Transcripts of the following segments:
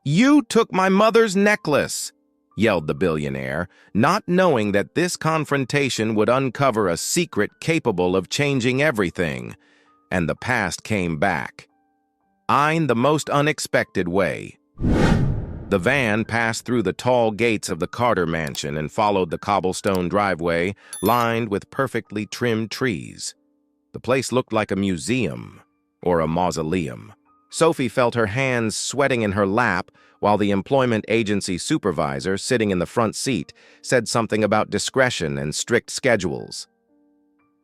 "You took my mother's necklace!" yelled the billionaire, not knowing that this confrontation would uncover a secret capable of changing everything. And the past came back. In the most unexpected way. The van passed through the tall gates of the Carter mansion and followed the cobblestone driveway lined with perfectly trimmed trees. The place looked like a museum or a mausoleum. Sophie felt her hands sweating in her lap while the employment agency supervisor, sitting in the front seat, said something about discretion and strict schedules.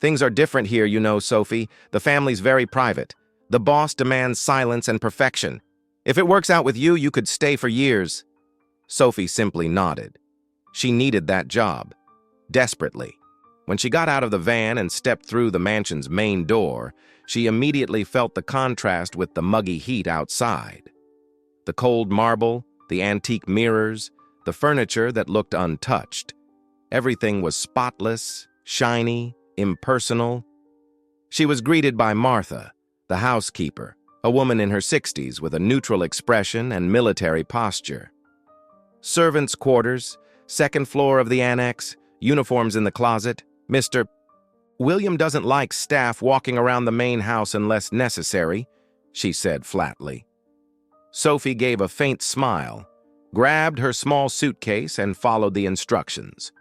"Things are different here, you know, Sophie. The family's very private. The boss demands silence and perfection. If it works out with you, you could stay for years." Sophie simply nodded. She needed that job, desperately. When she got out of the van and stepped through the mansion's main door, she immediately felt the contrast with the muggy heat outside. The cold marble, the antique mirrors, the furniture that looked untouched. Everything was spotless, shiny, impersonal. She was greeted by Martha, the housekeeper, a woman in her 60s with a neutral expression and military posture. "Servants' quarters, second floor of the annex, uniforms in the closet. Mr. William doesn't like staff walking around the main house unless necessary," she said flatly. Sophie gave a faint smile, grabbed her small suitcase, and followed the instructions.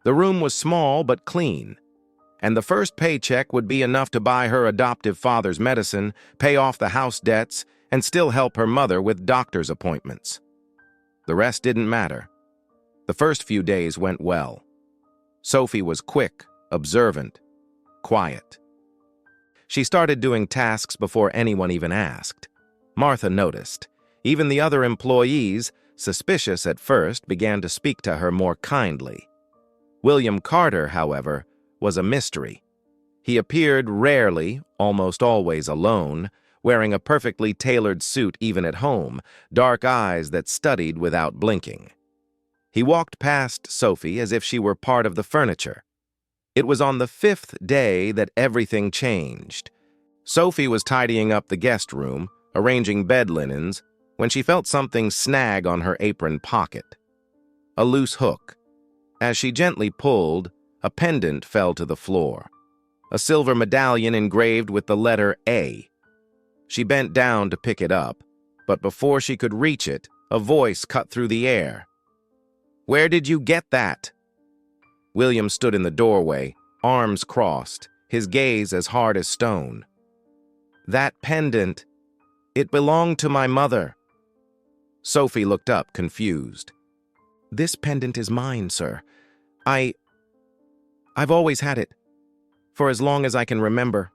The room was small but clean, and the first paycheck would be enough to buy her adoptive father's medicine, pay off the house debts, and still help her mother with doctor's appointments. The rest didn't matter. The first few days went well. Sophie was quick, observant, quiet. She started doing tasks before anyone even asked. Martha noticed. Even the other employees, suspicious at first, began to speak to her more kindly. William Carter, however, was a mystery. He appeared rarely, almost always alone, wearing a perfectly tailored suit even at home, dark eyes that studied without blinking. He walked past Sophie as if she were part of the furniture. It was on the 5th day that everything changed. Sophie was tidying up the guest room, arranging bed linens, when she felt something snag on her apron pocket. A loose hook. As she gently pulled, a pendant fell to the floor. A silver medallion engraved with the letter A. She bent down to pick it up, but before she could reach it, a voice cut through the air. "Where did you get that?" William stood in the doorway, arms crossed, his gaze as hard as stone. "That pendant, it belonged to my mother." Sophie looked up, confused. "This pendant is mine, sir. I've always had it, for as long as I can remember."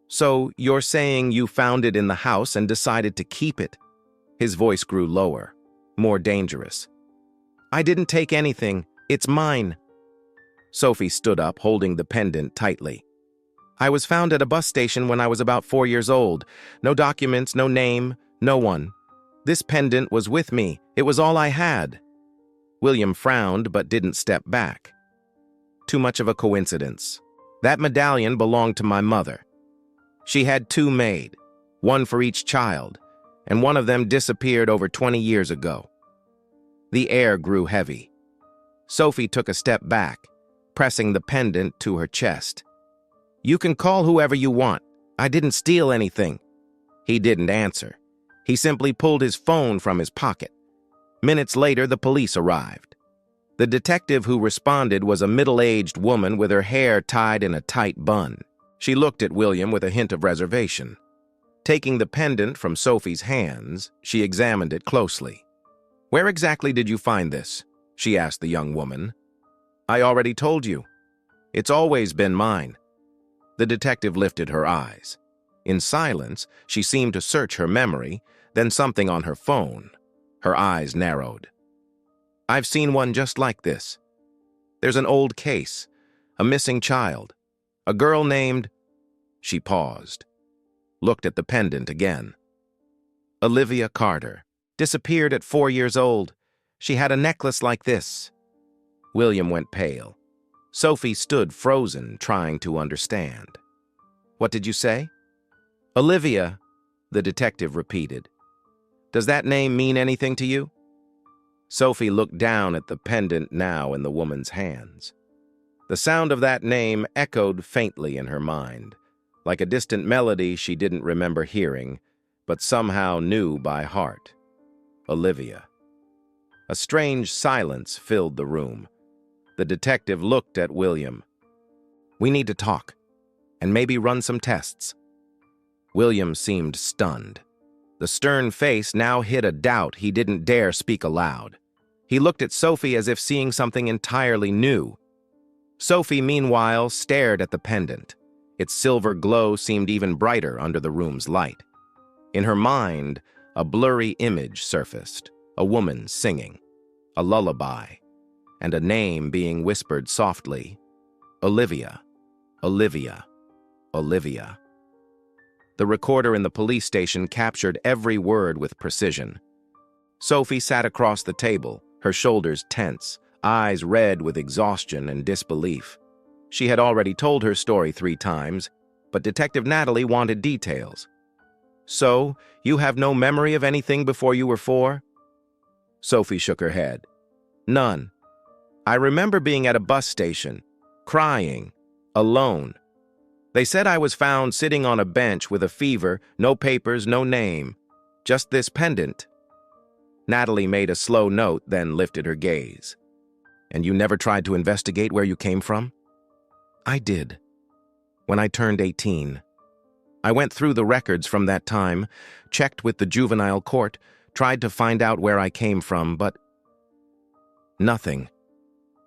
"So you're saying you found it in the house and decided to keep it?" His voice grew lower, more dangerous. "I didn't take anything. It's mine." Sophie stood up, holding the pendant tightly. "I was found at a bus station when I was about 4 years old. No documents, no name, no one. This pendant was with me. It was all I had." William frowned but didn't step back. "Too much of a coincidence. That medallion belonged to my mother. She had 2 Maid, one for each child, and one of them disappeared over 20 years ago." The air grew heavy. Sophie took a step back, pressing the pendant to her chest. "You can call whoever you want. I didn't steal anything." He didn't answer. He simply pulled his phone from his pocket. Minutes later, the police arrived. The detective who responded was a middle-aged woman with her hair tied in a tight bun. She looked at William with a hint of reservation. Taking the pendant from Sophie's hands, she examined it closely. "Where exactly did you find this?" she asked the young woman. "I already told you. It's always been mine." The detective lifted her eyes. In silence, she seemed to search her memory, then something on her phone. Her eyes narrowed. "I've seen one just like this. There's an old case, a missing child, a girl named..." She paused, looked at the pendant again. "Olivia Carter. Disappeared at 4 years old. She had a necklace like this." William went pale. Sophie stood frozen, trying to understand. "What did you say?" "Olivia," the detective repeated. Does that name mean anything to you?" Sophie looked down at the pendant now in the woman's hands. The sound of that name echoed faintly in her mind, like a distant melody she didn't remember hearing, but somehow knew by heart. Olivia. A strange silence filled the room. The detective looked at William. "We need to talk, and maybe run some tests." William seemed stunned. The stern face now hid a doubt he didn't dare speak aloud. He looked at Sophie as if seeing something entirely new. Sophie, meanwhile, stared at the pendant. Its silver glow seemed even brighter under the room's light. In her mind, a blurry image surfaced, a woman singing, a lullaby, and a name being whispered softly, "Olivia, Olivia, Olivia." The recorder in the police station captured every word with precision. Sophie sat across the table, her shoulders tense, eyes red with exhaustion and disbelief. She had already told her story 3 times, but Detective Natalie wanted details. "So, you have no memory of anything before you were 4? Sophie shook her head. "None. I remember being at a bus station, crying, alone. They said I was found sitting on a bench with a fever, no papers, no name, just this pendant." Natalie made a slow note, then lifted her gaze. "And you never tried to investigate where you came from?" "I did. When I turned 18. I went through the records from that time, checked with the juvenile court, tried to find out where I came from, but nothing.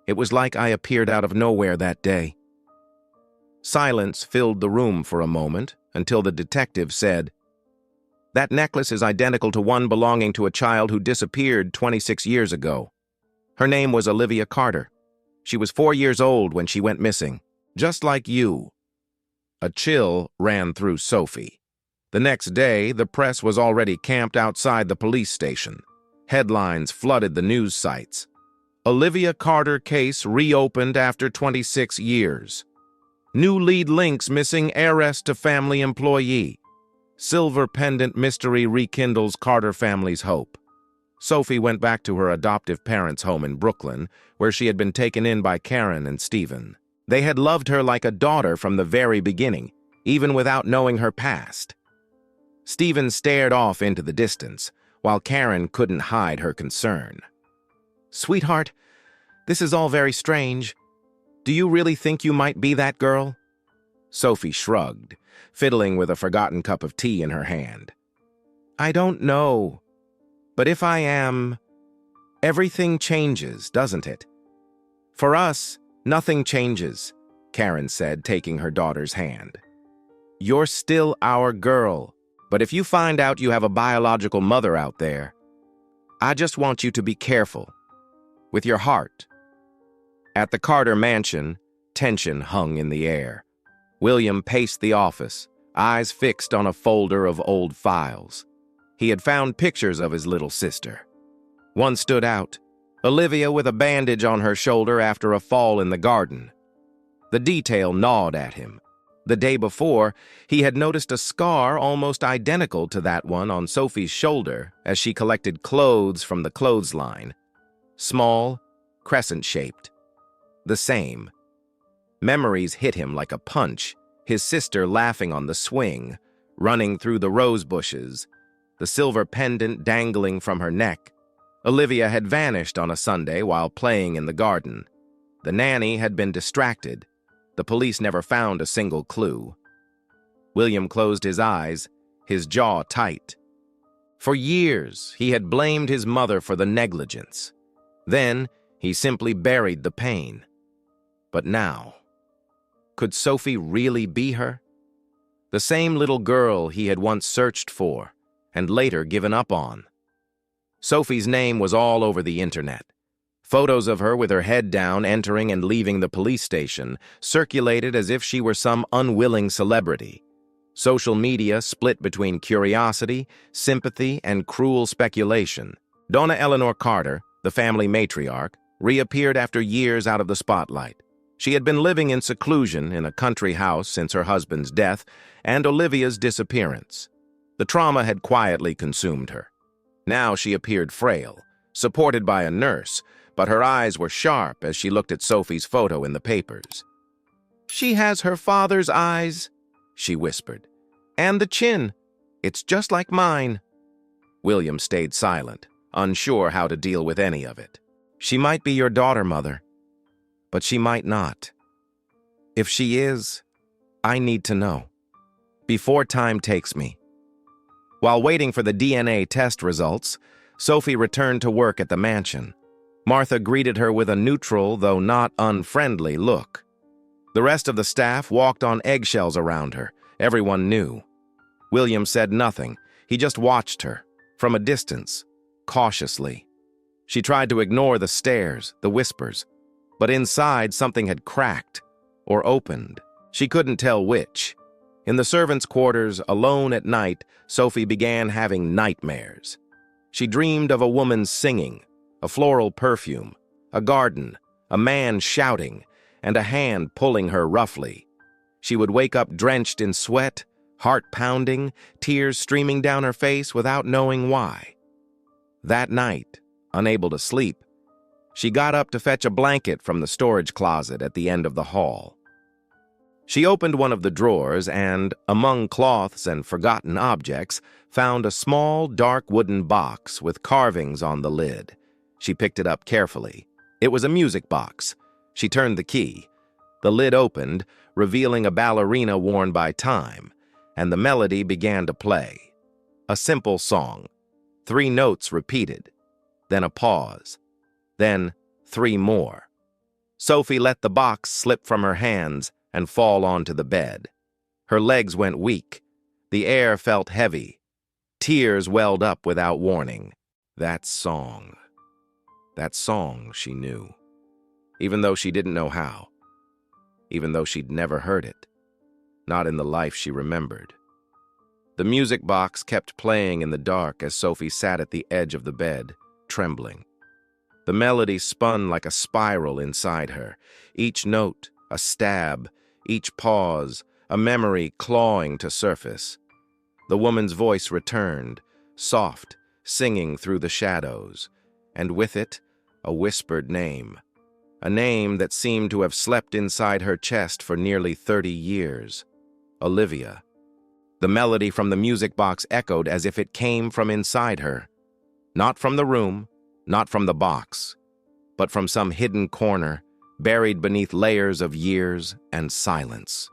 It was like I appeared out of nowhere that day." Silence filled the room for a moment until the detective said, "That necklace is identical to one belonging to a child who disappeared 26 years ago. Her name was Olivia Carter. She was 4 years old when she went missing, just like you." A chill ran through Sophie. The next day, the press was already camped outside the police station. Headlines flooded the news sites. "Olivia Carter case reopened after 26 years. New lead links missing heiress to family employee. Silver pendant mystery rekindles Carter family's hope." Sophie went back to her adoptive parents' home in Brooklyn, where she had been taken in by Karen and Stephen. They had loved her like a daughter from the very beginning, even without knowing her past. Stephen stared off into the distance, while Karen couldn't hide her concern. "Sweetheart, this is all very strange. Do you really think you might be that girl?" Sophie shrugged, fiddling with a forgotten cup of tea in her hand. "I don't know. But if I am, everything changes, doesn't it?" "For us, nothing changes," Karen said, taking her daughter's hand. "You're still our girl, but if you find out you have a biological mother out there, I just want you to be careful. With your heart." At the Carter mansion, tension hung in the air. William paced the office, eyes fixed on a folder of old files. He had found pictures of his little sister. One stood out, Olivia with a bandage on her shoulder after a fall in the garden. The detail gnawed at him. The day before, he had noticed a scar almost identical to that one on Sophie's shoulder as she collected clothes from the clothesline. Small, crescent-shaped. The same. Memories hit him like a punch, his sister laughing on the swing, running through the rose bushes, the silver pendant dangling from her neck. Olivia had vanished on a Sunday while playing in the garden. The nanny had been distracted. The police never found a single clue. William closed his eyes, his jaw tight. For years, he had blamed his mother for the negligence. Then, he simply buried the pain. But now, could Sophie really be her? The same little girl he had once searched for and later given up on. Sophie's name was all over the internet. Photos of her with her head down entering and leaving the police station circulated as if she were some unwilling celebrity. Social media split between curiosity, sympathy, and cruel speculation. Donna Eleanor Carter, the family matriarch, reappeared after years out of the spotlight. She had been living in seclusion in a country house since her husband's death and Olivia's disappearance. The trauma had quietly consumed her. Now she appeared frail, supported by a nurse, but her eyes were sharp as she looked at Sophie's photo in the papers. "She has her father's eyes," she whispered, "and the chin. It's just like mine." William stayed silent, unsure how to deal with any of it. "She might be your daughter, Mother, but she might not. If she is, I need to know, before time takes me." While waiting for the DNA test results, Sophie returned to work at the mansion. Martha greeted her with a neutral, though not unfriendly, look. The rest of the staff walked on eggshells around her. Everyone knew. William said nothing. He just watched her, from a distance, cautiously. She tried to ignore the stares, the whispers, but inside something had cracked or opened. She couldn't tell which. In the servants' quarters, alone at night, Sophie began having nightmares. She dreamed of a woman singing, a floral perfume, a garden, a man shouting, and a hand pulling her roughly. She would wake up drenched in sweat, heart pounding, tears streaming down her face without knowing why. That night, unable to sleep, she got up to fetch a blanket from the storage closet at the end of the hall. She opened one of the drawers and, among cloths and forgotten objects, found a small, dark wooden box with carvings on the lid. She picked it up carefully. It was a music box. She turned the key. The lid opened, revealing a ballerina worn by time, and the melody began to play. A simple song. 3 notes repeated, then a pause, then 3 more. Sophie let the box slip from her hands and fall onto the bed. Her legs went weak. The air felt heavy. Tears welled up without warning. That song, she knew. Even though she didn't know how. Even though she'd never heard it. Not in the life she remembered. The music box kept playing in the dark as Sophie sat at the edge of the bed, trembling. The melody spun like a spiral inside her, each note a stab, each pause a memory clawing to surface. The woman's voice returned, soft, singing through the shadows, and with it, a whispered name. A name that seemed to have slept inside her chest for nearly 30 years. Olivia. The melody from the music box echoed as if it came from inside her. Not from the room, not from the box, but from some hidden corner, buried beneath layers of years and silence.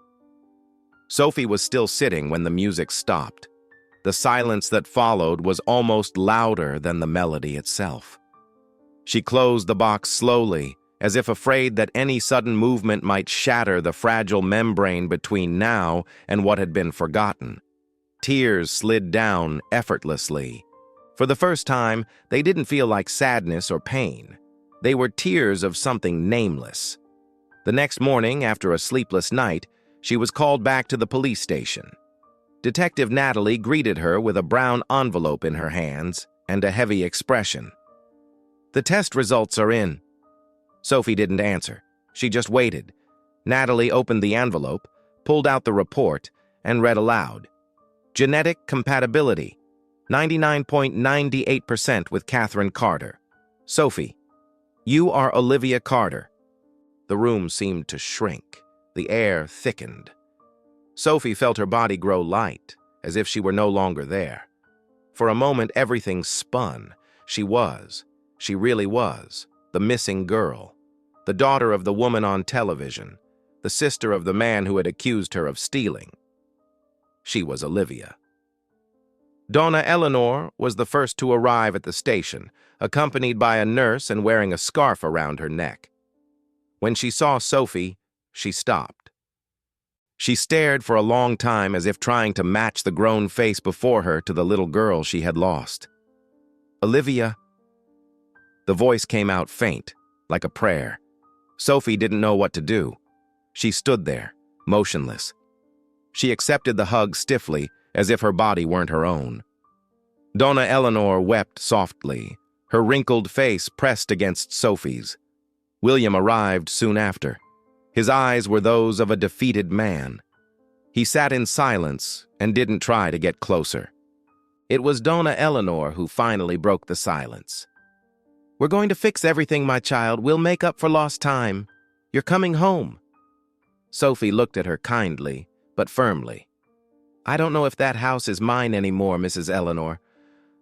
Sophie was still sitting when the music stopped. The silence that followed was almost louder than the melody itself. She closed the box slowly, as if afraid that any sudden movement might shatter the fragile membrane between now and what had been forgotten. Tears slid down effortlessly. For the first time, they didn't feel like sadness or pain. They were tears of something nameless. The next morning, after a sleepless night, she was called back to the police station. Detective Natalie greeted her with a brown envelope in her hands and a heavy expression. "The test results are in." Sophie didn't answer. She just waited. Natalie opened the envelope, pulled out the report, and read aloud. "Genetic compatibility, 99.98% with Catherine Carter. Sophie, you are Olivia Carter." The room seemed to shrink. The air thickened. Sophie felt her body grow light, as if she were no longer there. For a moment, everything spun. She really was, the missing girl, the daughter of the woman on television, the sister of the man who had accused her of stealing. She was Olivia. Donna Eleanor was the first to arrive at the station, accompanied by a nurse and wearing a scarf around her neck. When she saw Sophie, she stopped. She stared for a long time as if trying to match the grown face before her to the little girl she had lost. "Olivia." The voice came out faint, like a prayer. Sophie didn't know what to do. She stood there, motionless. She accepted the hug stiffly, as if her body weren't her own. Donna Eleanor wept softly, her wrinkled face pressed against Sophie's. William arrived soon after. His eyes were those of a defeated man. He sat in silence and didn't try to get closer. It was Donna Eleanor who finally broke the silence. "We're going to fix everything, my child. We'll make up for lost time. You're coming home." Sophie looked at her kindly, but firmly. "I don't know if that house is mine anymore, Mrs. Eleanor.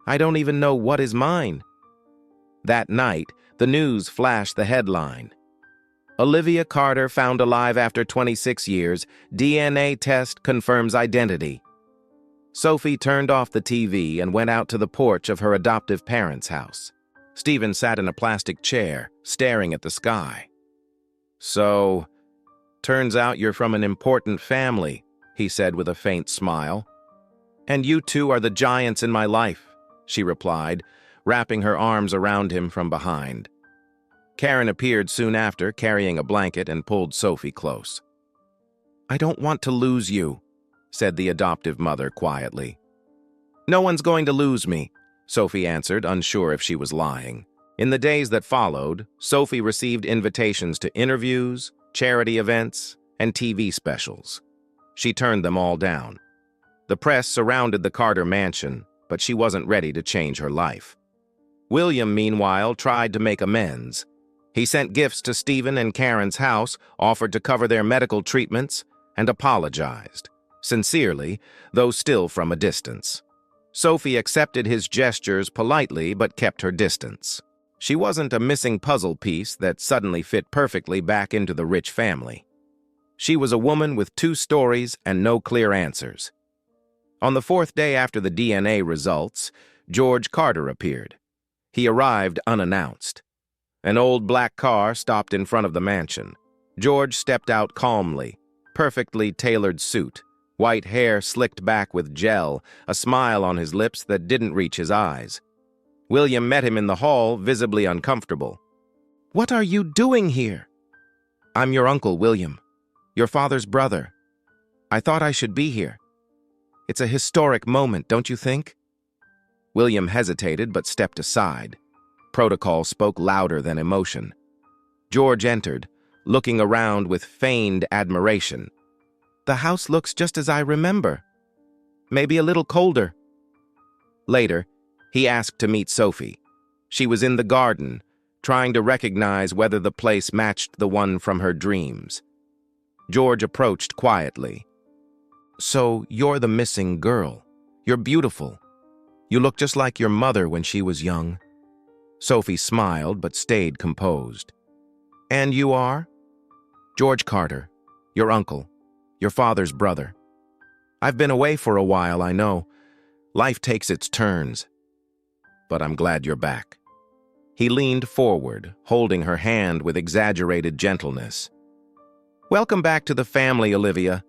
I don't even know what is mine." That night, the news flashed the headline: "Olivia Carter found alive after 26 years. DNA test confirms identity." Sophie turned off the TV and went out to the porch of her adoptive parents' house. Stephen sat in a plastic chair, staring at the sky. "So, turns out you're from an important family," he said with a faint smile. "And you two are the giants in my life," she replied, wrapping her arms around him from behind. Karen appeared soon after, carrying a blanket, and pulled Sophie close. "I don't want to lose you," said the adoptive mother quietly. "No one's going to lose me," Sophie answered, unsure if she was lying. In the days that followed, Sophie received invitations to interviews, charity events, and TV specials. She turned them all down. The press surrounded the Carter mansion, but she wasn't ready to change her life. William, meanwhile, tried to make amends. He sent gifts to Stephen and Karen's house, offered to cover their medical treatments, and apologized, sincerely, though still from a distance. Sophie accepted his gestures politely but kept her distance. She wasn't a missing puzzle piece that suddenly fit perfectly back into the rich family. She was a woman with two stories and no clear answers. On the fourth day after the DNA results, George Carter appeared. He arrived unannounced. An old black car stopped in front of the mansion. George stepped out calmly, perfectly tailored suit, white hair slicked back with gel, a smile on his lips that didn't reach his eyes. William met him in the hall, visibly uncomfortable. "What are you doing here?" "I'm your uncle, William. Your father's brother. I thought I should be here. It's a historic moment, don't you think?" William hesitated but stepped aside. Protocol spoke louder than emotion. George entered, looking around with feigned admiration. "The house looks just as I remember. Maybe a little colder." Later, he asked to meet Sophie. She was in the garden, trying to recognize whether the place matched the one from her dreams. George approached quietly. "So you're the missing girl. You're beautiful. You look just like your mother when she was young." Sophie smiled but stayed composed. "And you are?" "George Carter, your uncle, your father's brother. I've been away for a while, I know. Life takes its turns. But I'm glad you're back." He leaned forward, holding her hand with exaggerated gentleness. "Welcome back to the family, Olivia."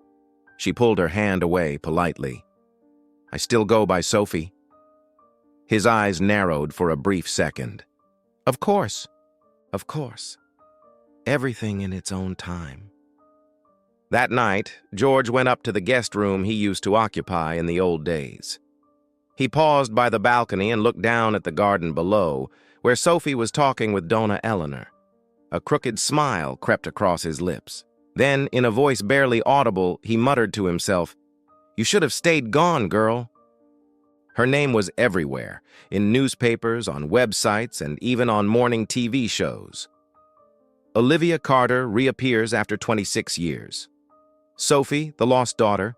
She pulled her hand away politely. "I still go by Sophie." His eyes narrowed for a brief second. Of course. Everything in its own time." That night, George went up to the guest room he used to occupy in the old days. He paused by the balcony and looked down at the garden below, where Sophie was talking with Donna Eleanor. A crooked smile crept across his lips. Then, in a voice barely audible, he muttered to himself, "You should have stayed gone, girl." Her name was everywhere, in newspapers, on websites, and even on morning TV shows. Olivia Carter reappears after 26 years. Sophie, the lost daughter,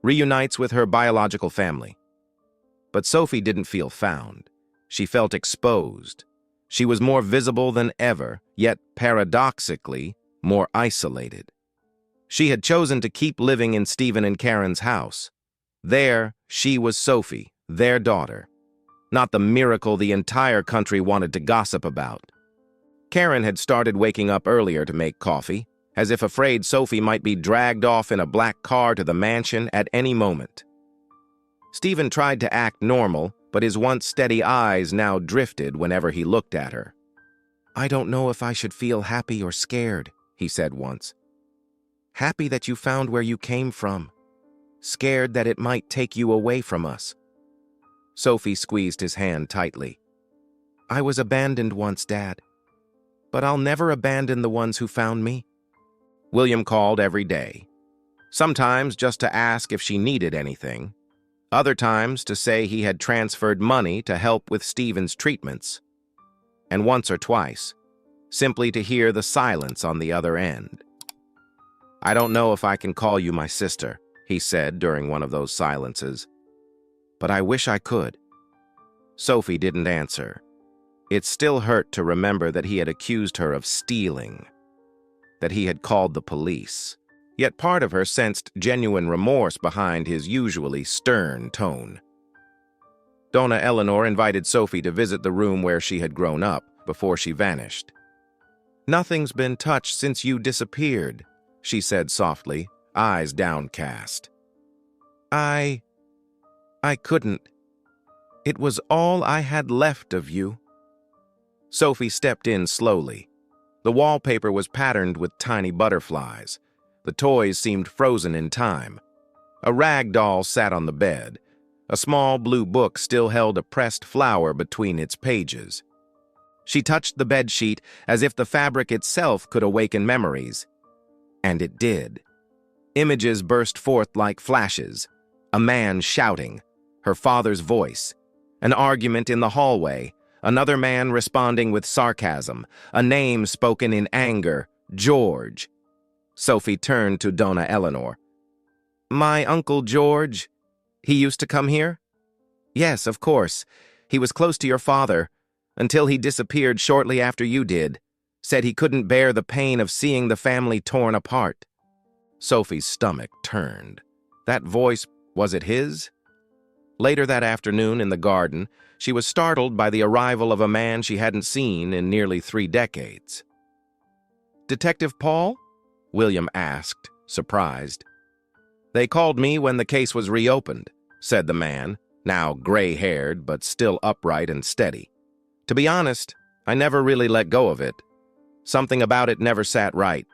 reunites with her biological family. But Sophie didn't feel found. She felt exposed. She was more visible than ever, yet paradoxically, more isolated. She had chosen to keep living in Stephen and Karen's house. There, she was Sophie, their daughter, not the miracle the entire country wanted to gossip about. Karen had started waking up earlier to make coffee, as if afraid Sophie might be dragged off in a black car to the mansion at any moment. Stephen tried to act normal, but his once steady eyes now drifted whenever he looked at her. "I don't know if I should feel happy or scared," he said once. "Happy that you found where you came from. Scared that it might take you away from us." Sophie squeezed his hand tightly. "I was abandoned once, Dad. But I'll never abandon the ones who found me." William called every day, sometimes just to ask if she needed anything. Other times to say he had transferred money to help with Stephen's treatments. And once or twice, simply to hear the silence on the other end. "I don't know if I can call you my sister," he said during one of those silences. "But I wish I could." Sophie didn't answer. It still hurt to remember that he had accused her of stealing, that he had called the police. Yet part of her sensed genuine remorse behind his usually stern tone. Donna Eleanor invited Sophie to visit the room where she had grown up before she vanished. "Nothing's been touched since you disappeared," she said softly, eyes downcast. I couldn't. It was all I had left of you." Sophie stepped in slowly. The wallpaper was patterned with tiny butterflies. The toys seemed frozen in time. A rag doll sat on the bed. A small blue book still held a pressed flower between its pages. She touched the bedsheet as if the fabric itself could awaken memories. And it did. Images burst forth like flashes. A man shouting, her father's voice, an argument in the hallway, another man responding with sarcasm, a name spoken in anger, George. Sophie turned to Donna Eleanor. "My Uncle George? He used to come here?" "Yes, of course. He was close to your father, until he disappeared shortly after you did. Said he couldn't bear the pain of seeing the family torn apart." Sophie's stomach turned. That voice, was it his? Later that afternoon in the garden, she was startled by the arrival of a man she hadn't seen in nearly 3 decades. "Detective Paul?" William asked, surprised. "They called me when the case was reopened," said the man, now gray-haired but still upright and steady. "To be honest, I never really let go of it. Something about it never sat right."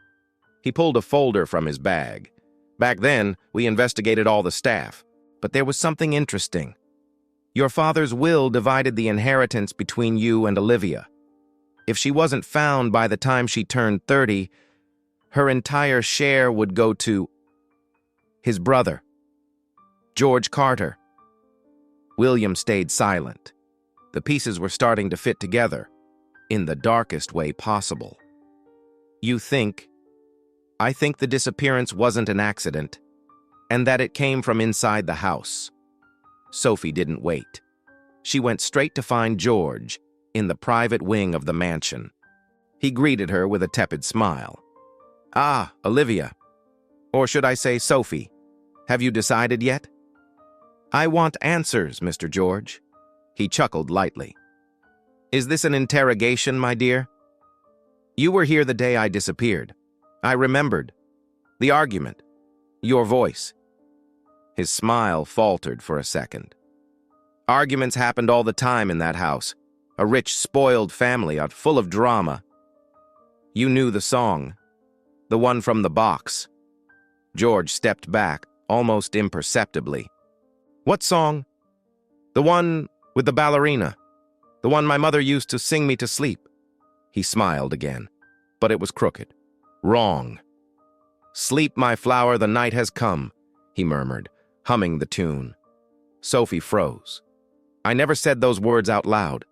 He pulled a folder from his bag. "Back then, we investigated all the staff, but there was something interesting. Your father's will divided the inheritance between you and Olivia. If she wasn't found by the time she turned 30, her entire share would go to his brother, George Carter." William stayed silent. The pieces were starting to fit together, in the darkest way possible. I think the disappearance wasn't an accident, and that it came from inside the house." Sophie didn't wait. She went straight to find George in the private wing of the mansion. He greeted her with a tepid smile. "Ah, Olivia. Or should I say Sophie? Have you decided yet?" "I want answers, Mr. George." He chuckled lightly. "Is this an interrogation, my dear? You were here the day I disappeared. I remembered. The argument. Your voice." His smile faltered for a second. "Arguments happened all the time in that house. A rich, spoiled family full of drama. You knew the song. The one from the box." George stepped back, almost imperceptibly. "What song?" "The one with the ballerina. The one my mother used to sing me to sleep." He smiled again, but it was crooked. "Wrong. 'Sleep, my flower, the night has come,'" he murmured, humming the tune. Sophie froze. "I never said those words out loud."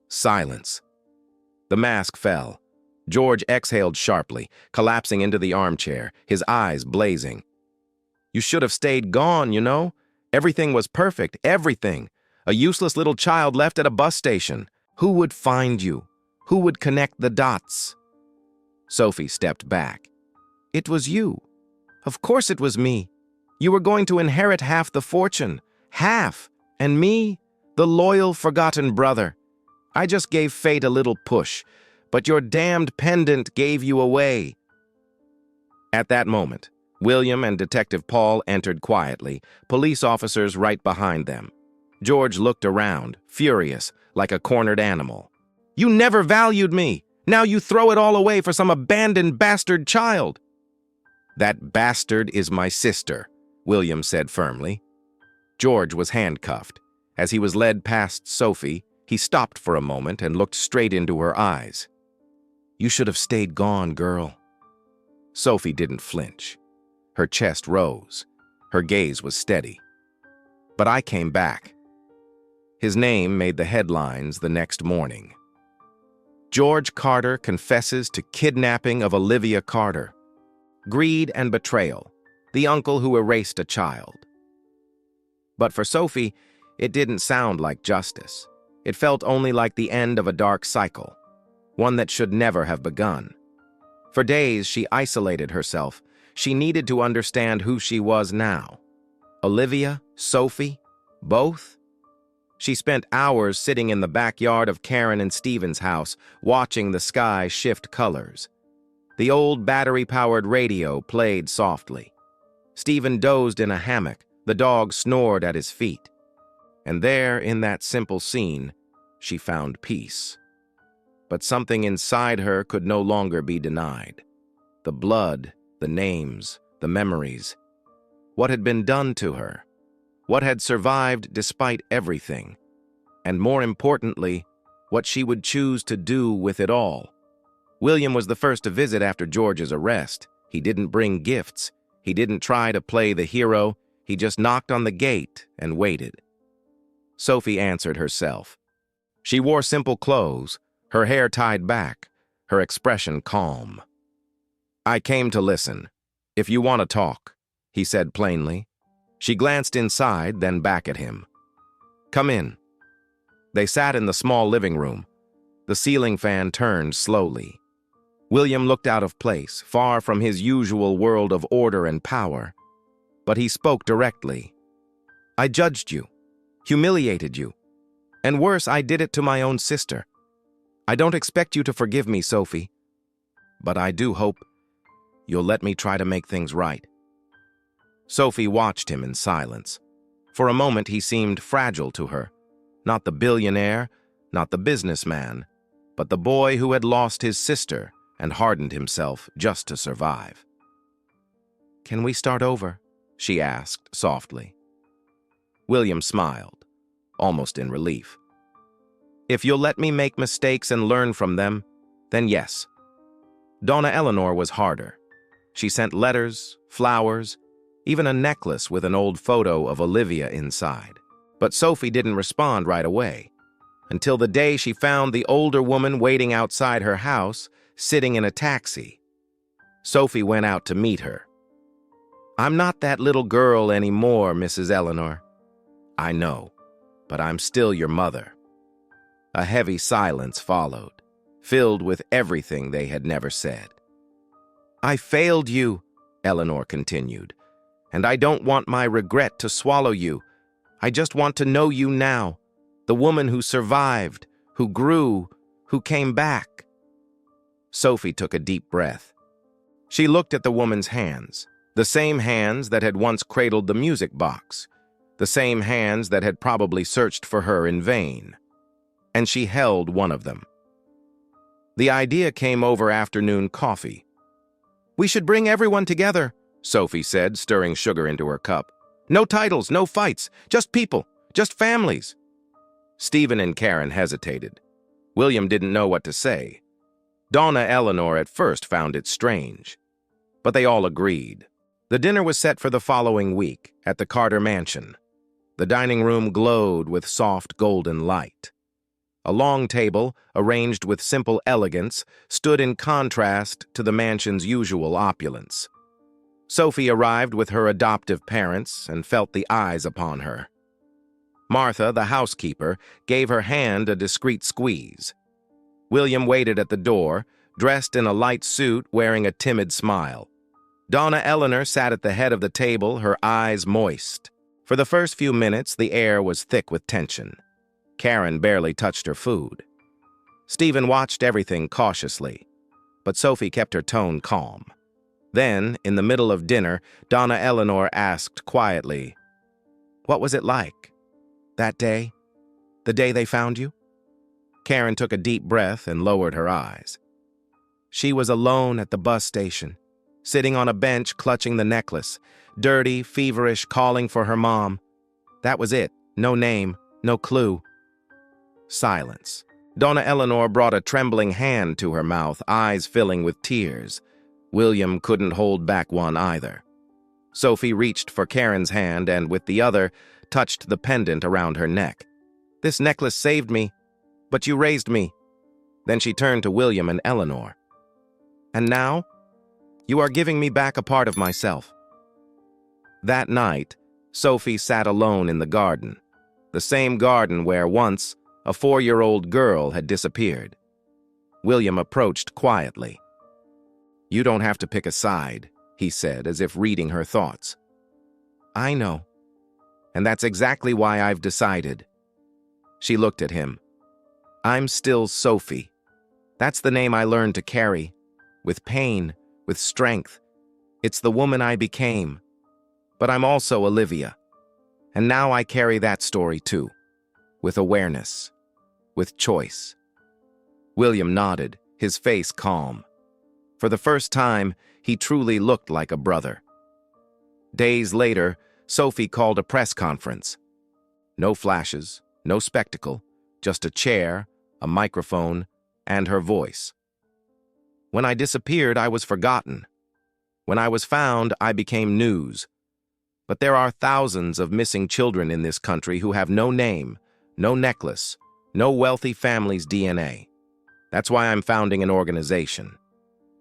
Silence. The mask fell. George exhaled sharply, collapsing into the armchair, his eyes blazing. "You should have stayed gone, you know? Everything was perfect, everything. A useless little child left at a bus station. Who would find you? Who would connect the dots?" Sophie stepped back. "It was you. Of course it was me. You were going to inherit half the fortune. Half. And me, the loyal, forgotten brother. I just gave fate a little push, but your damned pendant gave you away." At that moment, William and Detective Paul entered quietly, police officers right behind them. George looked around, furious, like a cornered animal. "You never valued me. Now you throw it all away for some abandoned bastard child." "That bastard is my sister," William said firmly. George was handcuffed. As he was led past Sophie, he stopped for a moment and looked straight into her eyes. "You should have stayed gone, girl." Sophie didn't flinch. Her chest rose. Her gaze was steady. But I came back. His name made the headlines the next morning. George Carter confesses to kidnapping of Olivia Carter. Greed and betrayal, the uncle who erased a child. But for Sophie, it didn't sound like justice. It felt only like the end of a dark cycle, one that should never have begun. For days, she isolated herself. She needed to understand who she was now. Olivia, Sophie, both? She spent hours sitting in the backyard of Karen and Stephen's house, watching the sky shift colors. The old battery-powered radio played softly. Stephen dozed in a hammock. The dog snored at his feet. And there, in that simple scene, she found peace. But something inside her could no longer be denied. The blood, the names, the memories. What had been done to her? What had survived despite everything? And more importantly, what she would choose to do with it all. William was the first to visit after George's arrest. He didn't bring gifts. He didn't try to play the hero. He just knocked on the gate and waited. Sophie answered herself. She wore simple clothes, her hair tied back, her expression calm. I came to listen. If you want to talk, he said plainly. She glanced inside, then back at him. Come in. They sat in the small living room. The ceiling fan turned slowly. William looked out of place, far from his usual world of order and power. But he spoke directly. I judged you, humiliated you, and worse, I did it to my own sister. I don't expect you to forgive me, Sophie, but I do hope you'll let me try to make things right. Sophie watched him in silence. For a moment, he seemed fragile to her. Not the billionaire, not the businessman, but the boy who had lost his sister and hardened himself just to survive. Can we start over? She asked softly. William smiled, almost in relief. If you'll let me make mistakes and learn from them, then yes. Donna Eleanor was harder. She sent letters, flowers, even a necklace with an old photo of Olivia inside. But Sophie didn't respond right away, until the day she found the older woman waiting outside her house, sitting in a taxi. Sophie went out to meet her. I'm not that little girl anymore, Mrs. Eleanor. I know, but I'm still your mother. A heavy silence followed, filled with everything they had never said. I failed you, Eleanor continued, and I don't want my regret to swallow you. I just want to know you now, the woman who survived, who grew, who came back. Sophie took a deep breath. She looked at the woman's hands, the same hands that had once cradled the music box, the same hands that had probably searched for her in vain. And she held one of them. The idea came over afternoon coffee. We should bring everyone together, Sophie said, stirring sugar into her cup. No titles, no fights, just people, just families. Stephen and Karen hesitated. William didn't know what to say. Donna Eleanor at first found it strange. But they all agreed. The dinner was set for the following week at the Carter mansion. The dining room glowed with soft golden light. A long table, arranged with simple elegance, stood in contrast to the mansion's usual opulence. Sophie arrived with her adoptive parents and felt the eyes upon her. Martha, the housekeeper, gave her hand a discreet squeeze. William waited at the door, dressed in a light suit, wearing a timid smile. Donna Eleanor sat at the head of the table, her eyes moist. For the first few minutes, the air was thick with tension. Karen barely touched her food. Stephen watched everything cautiously, but Sophie kept her tone calm. Then, in the middle of dinner, Donna Eleanor asked quietly, "What was it like? That day? The day they found you?" Karen took a deep breath and lowered her eyes. She was alone at the bus station, sitting on a bench clutching the necklace, dirty, feverish, calling for her mom. That was it. No name, no clue. Silence. Donna Eleanor brought a trembling hand to her mouth, eyes filling with tears. William couldn't hold back one either. Sophie reached for Karen's hand and, with the other, touched the pendant around her neck. "This necklace saved me, but you raised me." Then she turned to William and Eleanor. "And now, you are giving me back a part of myself." That night, Sophie sat alone in the garden, the same garden where once a 4-year-old girl had disappeared. William approached quietly. "You don't have to pick a side," he said, as if reading her thoughts. "I know, and that's exactly why I've decided." She looked at him. "I'm still Sophie. That's the name I learned to carry, with pain, with strength. It's the woman I became. But I'm also Olivia. And now I carry that story too, with awareness, with choice." William nodded, his face calm. For the first time, he truly looked like a brother. Days later, Sophie called a press conference. No flashes, no spectacle, just a chair, a microphone, and her voice. "When I disappeared, I was forgotten. When I was found, I became news. But there are thousands of missing children in this country who have no name, no necklace, no wealthy family's DNA. That's why I'm founding an organization.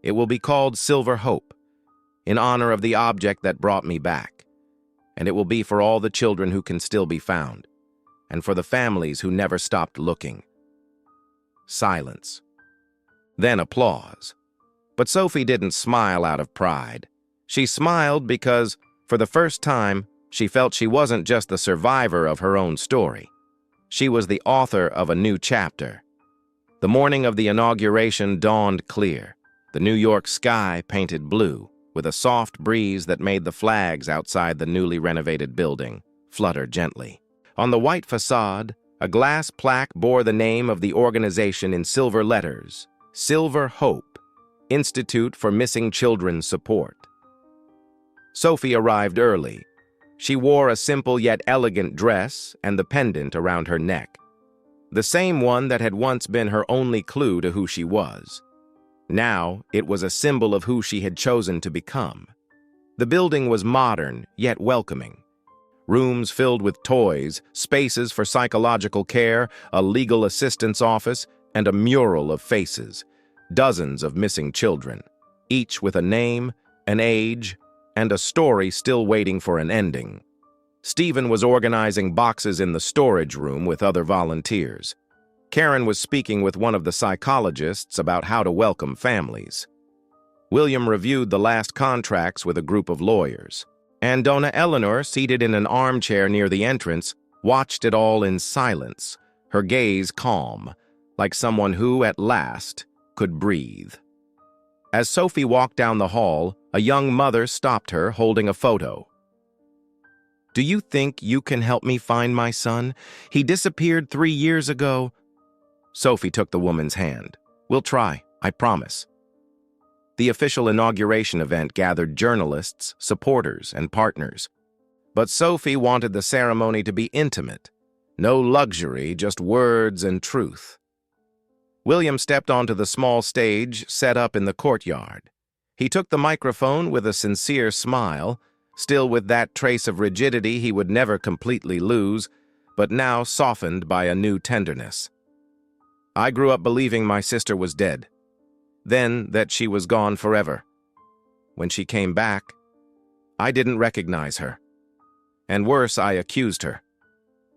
It will be called Silver Hope, in honor of the object that brought me back. And it will be for all the children who can still be found, and for the families who never stopped looking." Silence. Then applause. But Sophie didn't smile out of pride. She smiled because, for the first time, she felt she wasn't just the survivor of her own story. She was the author of a new chapter. The morning of the inauguration dawned clear, the New York sky painted blue, with a soft breeze that made the flags outside the newly renovated building flutter gently. On the white facade, a glass plaque bore the name of the organization in silver letters: Silver Hope, Institute for Missing Children Support. Sophie arrived early. She wore a simple yet elegant dress and the pendant around her neck, the same one that had once been her only clue to who she was. Now, it was a symbol of who she had chosen to become. The building was modern, yet welcoming. Rooms filled with toys, spaces for psychological care, a legal assistance office, and a mural of faces. Dozens of missing children, each with a name, an age, and a story still waiting for an ending. Stephen was organizing boxes in the storage room with other volunteers. Karen was speaking with one of the psychologists about how to welcome families. William reviewed the last contracts with a group of lawyers. And Donna Eleanor, seated in an armchair near the entrance, watched it all in silence, her gaze calm, like someone who, at last, could breathe. As Sophie walked down the hall, a young mother stopped her, holding a photo. "Do you think you can help me find my son? He disappeared 3 years ago." Sophie took the woman's hand. "We'll try, I promise." The official inauguration event gathered journalists, supporters, and partners. But Sophie wanted the ceremony to be intimate. No luxury, just words and truth. William stepped onto the small stage set up in the courtyard. He took the microphone with a sincere smile, still with that trace of rigidity he would never completely lose, but now softened by a new tenderness. "I grew up believing my sister was dead. Then that she was gone forever. When she came back, I didn't recognize her. And worse, I accused her.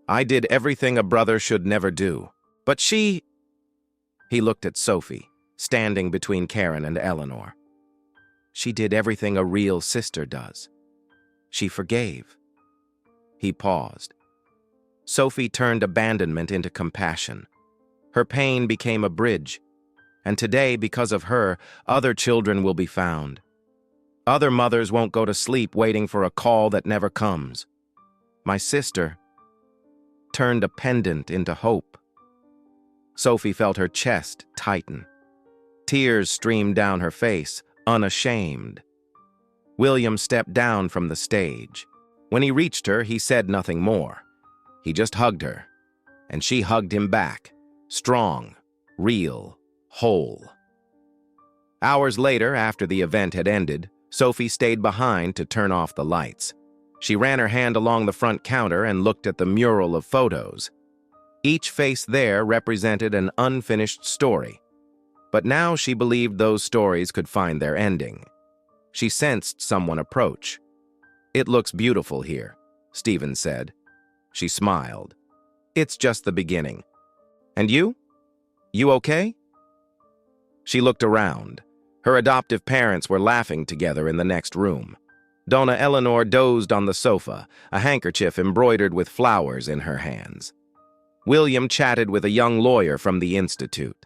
I did everything a brother should never do. But she—" He looked at Sophie, standing between Karen and Eleanor. "She did everything a real sister does. She forgave." He paused. Sophie turned abandonment into compassion. Her pain became a bridge. And today, because of her, other children will be found. Other mothers won't go to sleep waiting for a call that never comes. My sister turned a pendant into hope. Sophie felt her chest tighten. Tears streamed down her face, unashamed. William stepped down from the stage. When he reached her, he said nothing more. He just hugged her, and she hugged him back, strong, real, whole. Hours later, after the event had ended, Sophie stayed behind to turn off the lights. She ran her hand along the front counter and looked at the mural of photos. Each face there represented an unfinished story. But now she believed those stories could find their ending. She sensed someone approach. "It looks beautiful here," Stephen said. She smiled. "It's just the beginning. And you? You okay?" She looked around. Her adoptive parents were laughing together in the next room. Donna Eleanor dozed on the sofa, a handkerchief embroidered with flowers in her hands. William chatted with a young lawyer from the Institute.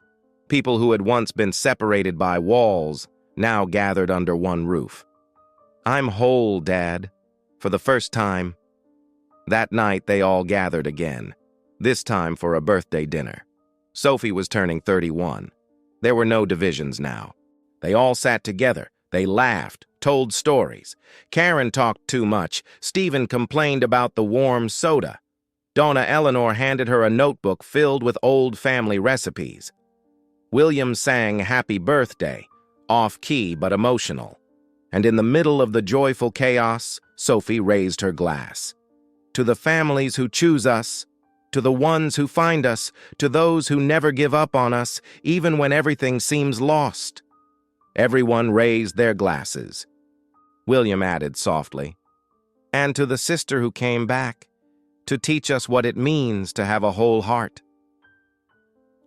People who had once been separated by walls now gathered under one roof. "I'm whole, Dad. For the first time." That night they all gathered again, this time for a birthday dinner. Sophie was turning 31. There were no divisions now. They all sat together. They laughed, told stories. Karen talked too much. Stephen complained about the warm soda. Donna Eleanor handed her a notebook filled with old family recipes. William sang Happy Birthday, off-key but emotional. And in the middle of the joyful chaos, Sophie raised her glass. "To the families who choose us, to the ones who find us, to those who never give up on us, even when everything seems lost." Everyone raised their glasses. William added softly, "And to the sister who came back, to teach us what it means to have a whole heart."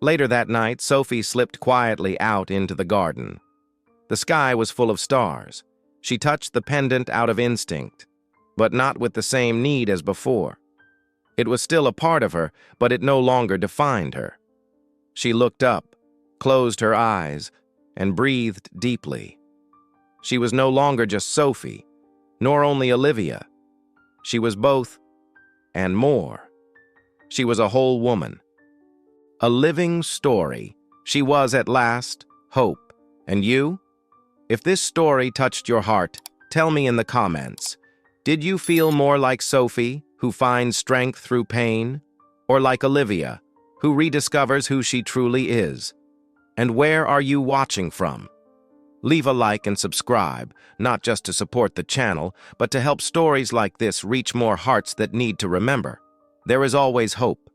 Later that night, Sophie slipped quietly out into the garden. The sky was full of stars. She touched the pendant out of instinct, but not with the same need as before. It was still a part of her, but it no longer defined her. She looked up, closed her eyes, and breathed deeply. She was no longer just Sophie, nor only Olivia. She was both, and more. She was a whole woman. A living story. She was, at last, hope. And you? If this story touched your heart, tell me in the comments. Did you feel more like Sophie, who finds strength through pain? Or like Olivia, who rediscovers who she truly is? And where are you watching from? Leave a like and subscribe, not just to support the channel, but to help stories like this reach more hearts that need to remember. There is always hope.